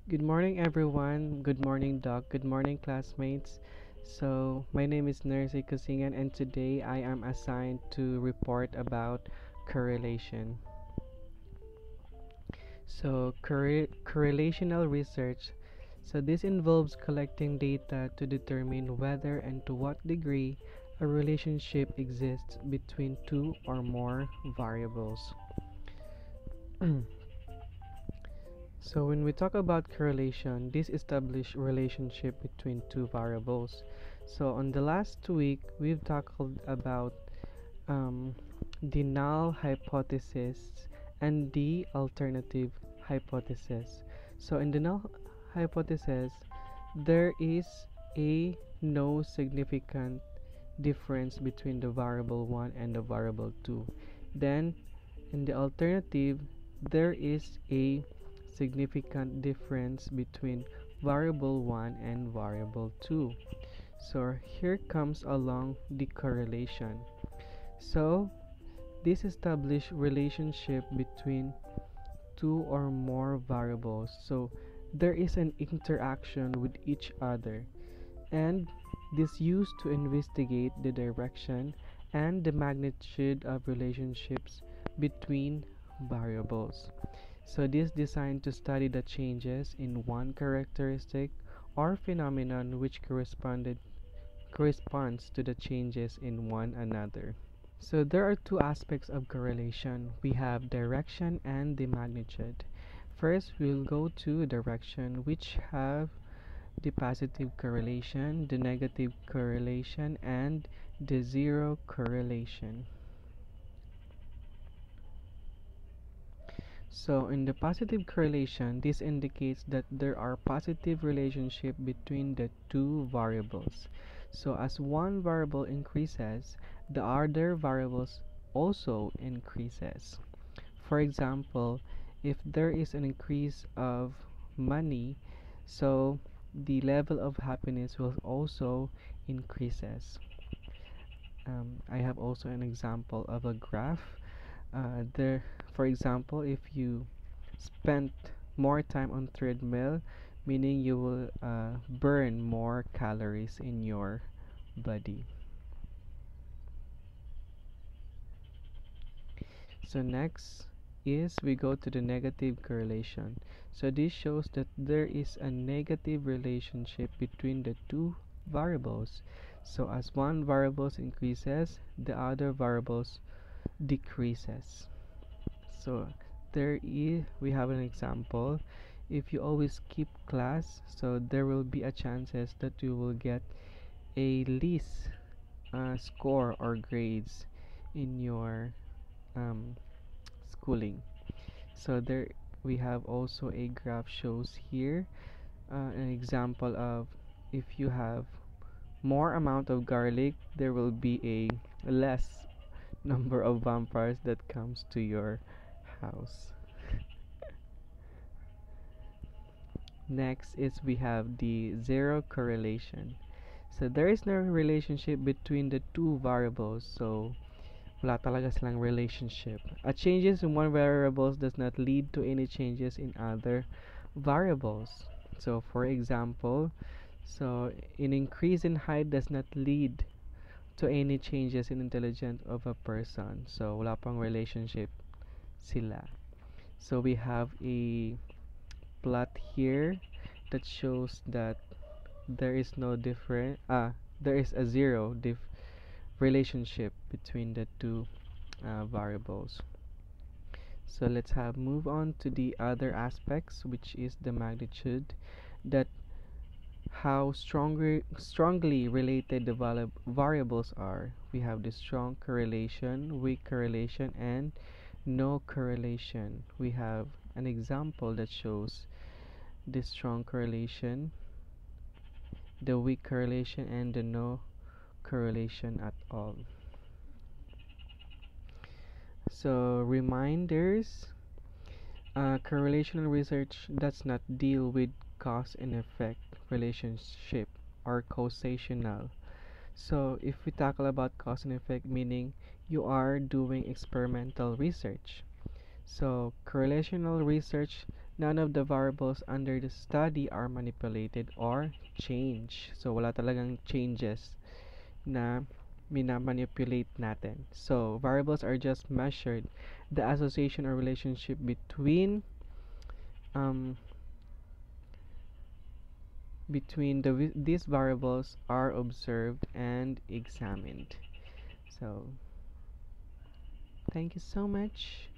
Good morning, everyone. Good morning, Doc. Good morning, classmates. My name is Nurse Cosingan, and today I am assigned to report about correlation. Correlational research. This involves collecting data to determine whether and to what degree a relationship exists between two or more variables. When we talk about correlation, this established relationship between two variables. On the last week, we've tackled about um, the null hypothesis and the alternative hypothesis. In the null hypothesis, there is a no significant difference between the variable 1 and the variable 2. Then, in the alternative, there is a significant difference between variable 1 and variable 2. Here comes along the correlation. This established relationship between two or more variables. There is an interaction with each other, and this used to investigate the direction and the magnitude of relationships between variables. This is designed to study the changes in one characteristic or phenomenon which corresponds to the changes in one another. There are two aspects of correlation. We have direction and the magnitude. First, we'll go to direction, which have the positive correlation, the negative correlation, and the zero correlation. In the positive correlation, this indicates that there are positive relationship between the two variables. As one variable increases, the other variables also increases. For example, if there is an increase of money, the level of happiness will also increases. I have also an example of a graph. For example, if you spent more time on treadmill, meaning you will burn more calories in your body. Next is we go to the negative correlation. This shows that there is a negative relationship between the two variables. As one variable increases, the other variables decreases. We have an example. If you always skip class, there will be a chances that you will get a least score or grades in your schooling. There we have also a graph shows here an example of if you have more amount of garlic, there will be a less number of vampires that comes to your house. Next is we have the zero correlation. There is no relationship between the two variables. Wala talaga silang relationship. A changes in one variable does not lead to any changes in other variables. For example, an increase in height does not lead to any changes in intelligence of a person. Wala pang relationship sila. We have a plot here that shows that there is a zero relationship between the two variables. Let's move on to the other aspects, which is the magnitude, that how strongly related the variables are. We have the strong correlation, weak correlation, and no correlation. We have an example that shows the strong correlation, the weak correlation, and the no correlation at all. Reminders, correlational research does not deal with cause and effect relationship or causational. If we tackle about cause and effect, meaning you are doing experimental research. Correlational research None of the variables under the study are manipulated or changed. So, wala talagang changes na minamanipulate natin. So, variables are just measured. The association or relationship um, between these variables are observed and examined. So, thank you so much.